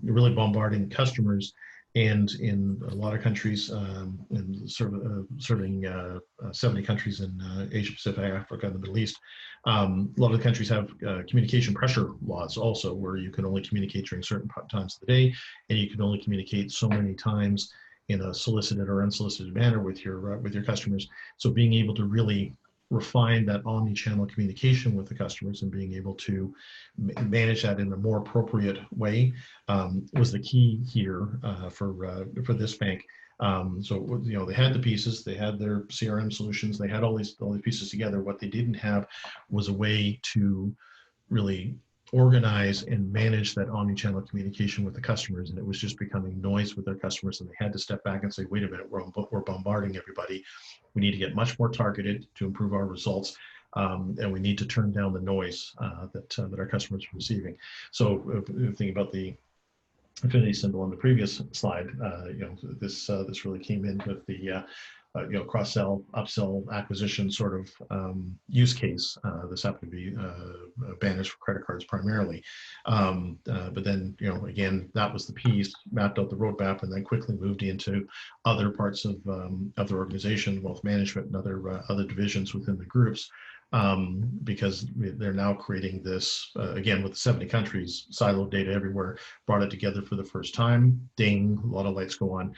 C: really bombarding customers. And in a lot of countries, and serving 70 countries in Asia Pacific, Africa, and the Middle East, a lot of the countries have communication pressure laws also, where you can only communicate during certain times of the day, and you can only communicate so many times in a solicited or unsolicited manner with your customers. So being able to really refine that omni-channel communication with the customers and being able to manage that in a more appropriate way was the key here for this bank. So you know, they had the pieces, they had their CRM solutions, they had all these pieces together. What they didn't have was a way to really organize and manage that omni-channel communication with the customers, and it was just becoming noise with their customers, and they had to step back and say, wait a minute, we're bombarding everybody. We need to get much more targeted to improve our results, and we need to turn down the noise that our customers are receiving. So thinking about the affinity symbol on the previous slide, you know, this really came in with the you know, cross-sell, upsell, acquisition sort of use case. This happened to be banners for credit cards primarily. But then, you know, again, that was the piece, mapped out the roadmap, and then quickly moved into other parts of the organization, wealth management and other divisions within the groups. Because they're now creating this, again, with the 70 countries, siloed data everywhere, brought it together for the first time, ding, a lot of lights go on.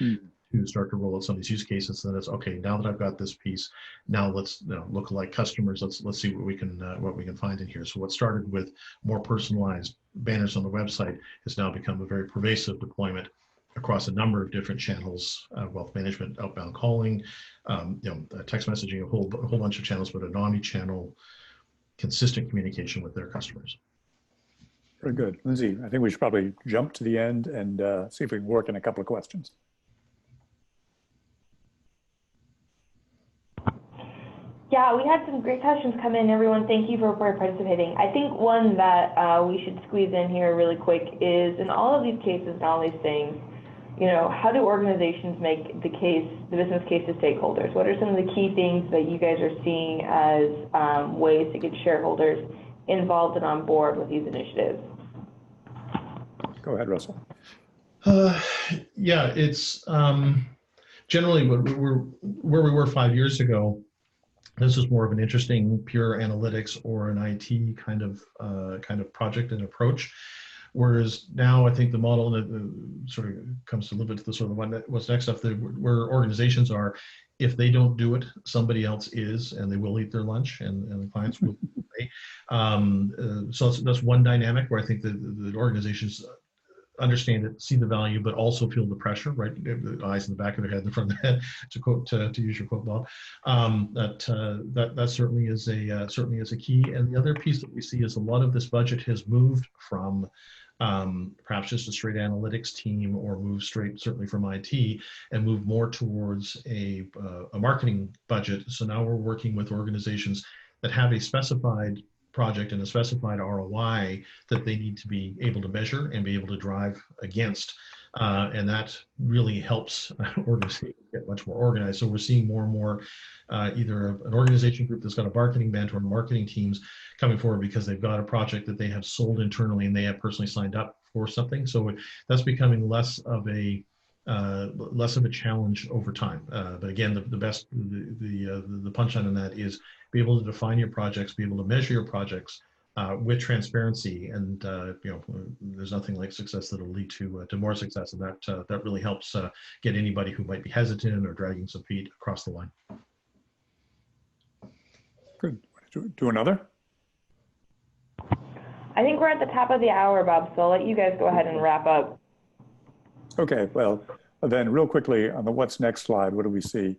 C: To start to roll out some of these use cases. And then it's okay. Now that I've got this piece, now let's look like customers. Let's see what we can find in here. So what started with more personalized banners on the website has now become a very pervasive deployment across a number of different channels: wealth management, outbound calling, you know, text messaging, a whole bunch of channels, but an omni-channel, consistent communication with their customers.
B: Very good, Lindsay. I think we should probably jump to the end and see if we can work in a couple of questions.
A: Yeah, we had some great questions come in, everyone. Thank you for participating. I think one that we should squeeze in here really quick is, in all of these cases and all these things, you know, how do organizations make the business case to stakeholders? What are some of the key things that you guys are seeing as ways to get shareholders involved and on board with these initiatives?
B: Go ahead, Russell.
C: Yeah, it's generally where we were 5 years ago. This is more of an interesting pure analytics or an IT kind of project and approach. Whereas now I think the model sort of comes to a little bit to the sort of what's next stuff, where organizations are, if they don't do it, somebody else is, and they will eat their lunch, and the clients will pay. So that's one dynamic where I think the organizations understand it, see the value, but also feel the pressure, right? The eyes in the back of their head, the front of the head, to use your quote, Bob. That certainly is a key. And the other piece that we see is a lot of this budget has moved from perhaps just a straight analytics team, or move certainly from IT, and move more towards a marketing budget. So now we're working with organizations that have a specified project and a specified ROI that they need to be able to measure and be able to drive against. And that really helps organizations get much more organized. So we're seeing more and more either an organization group that's got a marketing bent or marketing teams coming forward because they've got a project that they have sold internally and they have personally signed up for something. So that's becoming less of a challenge over time. But again, the punchline on that is be able to define your projects, be able to measure your projects with transparency, and there's nothing like success that'll lead to more success, and that really helps get anybody who might be hesitant or dragging some feet across the line.
B: Good. Do another?
A: I think we're at the top of the hour, Bob, so I'll let you guys go ahead and wrap up.
B: Okay, well, then real quickly on the what's next slide, what do we see?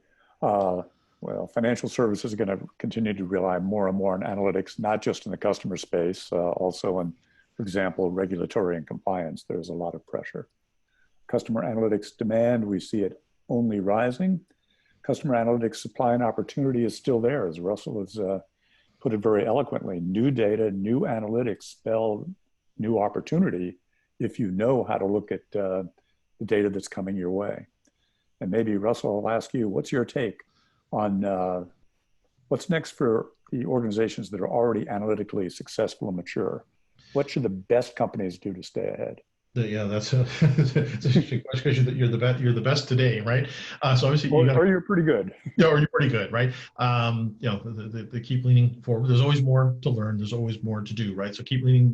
B: Well, financial services are going to continue to rely more and more on analytics, not just in the customer space, also in, for example, regulatory and compliance. There's a lot of pressure. Customer analytics demand, we see it only rising. Customer analytics supply and opportunity is still there, as Russell has put it very eloquently. New data, new analytics spell new opportunity if you know how to look at the data that's coming your way. And maybe, Russell, I'll ask you, what's your take on what's next for the organizations that are already analytically successful and mature? What should the best companies do to stay ahead?
C: Yeah, that's a interesting question. That you're the best today, right? So obviously,
B: or you're pretty good.
C: Yeah, or you're pretty good, right? They keep leaning forward. There's always more to learn. There's always more to do, right? So keep leaning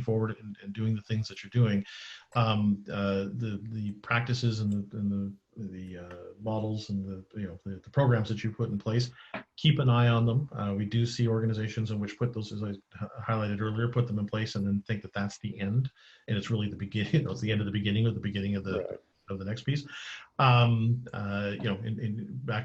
C: forward and doing the things that you're doing. The practices and the models and the programs that you put in place, keep an eye on them. We do see organizations in which put those, as I highlighted earlier, put them in place and then think that that's the end, and it's really the beginning. It's the end of the beginning, or the beginning of the
B: right.
C: of the next piece. Back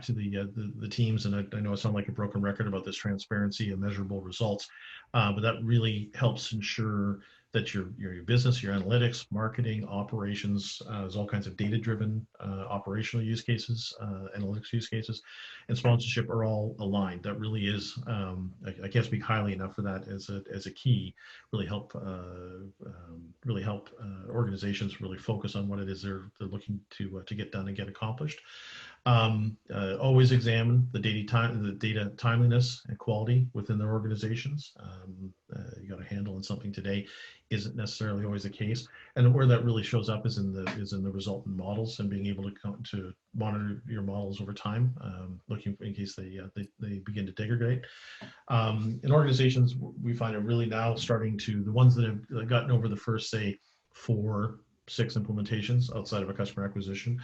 C: to the teams, and I know I sound like a broken record about this transparency and measurable results, but that really helps ensure that your business, your analytics, marketing, operations, there's all kinds of data-driven operational use cases, analytics use cases, and sponsorship are all aligned. That really is, I can't speak highly enough for that as a key. Really help organizations really focus on what it is they're looking to get done and get accomplished. Always examine the data timeliness and quality within their organizations. You got a handle on something today isn't necessarily always the case, and where that really shows up is in the resultant models and being able to monitor your models over time, looking in case they begin to degrade. In organizations, we find it really now starting to, the ones that have gotten over the first, say, 4-6 implementations outside of a customer acquisition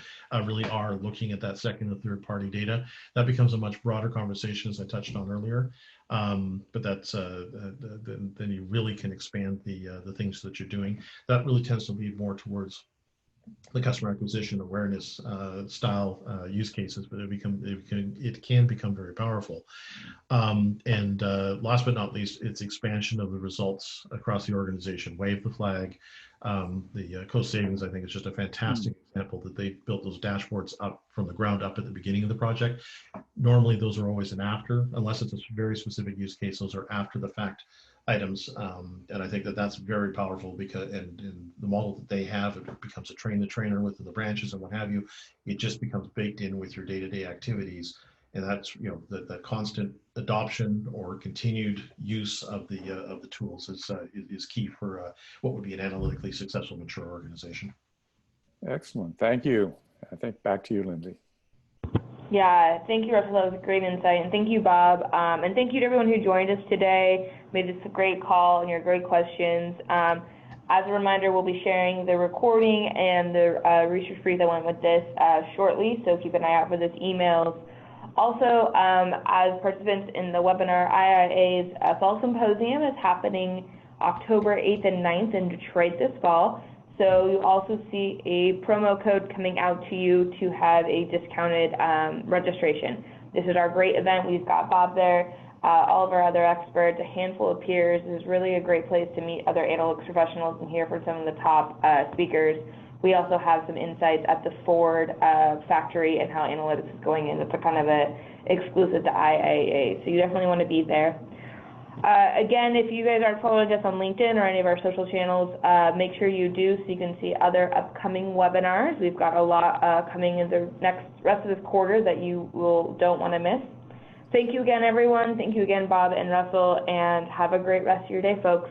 C: really are looking at that second and third party data. That becomes a much broader conversation, as I touched on earlier. But that's then you really can expand the things that you're doing. That really tends to lead more towards the customer acquisition awareness style use cases, but it can become very powerful. And last but not least, it's expansion of the results across the organization. Wave the flag. The Coast Savings, I think, is just a fantastic example that they built those dashboards up from the ground up at the beginning of the project. Normally, those are always an after, unless it's a very specific use case. Those are after the fact items, and I think that that's very powerful because in the model that they have, it becomes a train the trainer within the branches and what have you. It just becomes baked in with your day-to-day activities. And that's the constant adoption or continued use of the tools is key for what would be an analytically successful, mature organization.
B: Excellent, thank you. I think back to you, Lindsay.
A: Yeah, thank you, Russell. That was a great insight, and thank you, Bob, and thank you to everyone who joined us today. Made this a great call and your great questions. As a reminder, we'll be sharing the recording and the research brief that went with this shortly, so keep an eye out for those emails. Also, as participants in the webinar, IIA's Fall Symposium is happening October 8th and 9th in Detroit this fall. So you also see a promo code coming out to you to have a discounted registration. This is our great event. We've got Bob there, all of our other experts, a handful of peers. This is really a great place to meet other analytics professionals and hear from some of the top speakers. We also have some insights at the Ford factory and how analytics is going in. It's a kind of a exclusive to IIA, so you definitely want to be there. Again, if you guys aren't following us on LinkedIn or any of our social channels, make sure you do so you can see other upcoming webinars. We've got a lot coming in the rest of this quarter that you don't want to miss. Thank you again, everyone. Thank you again, Bob and Russell, and have a great rest of your day, folks.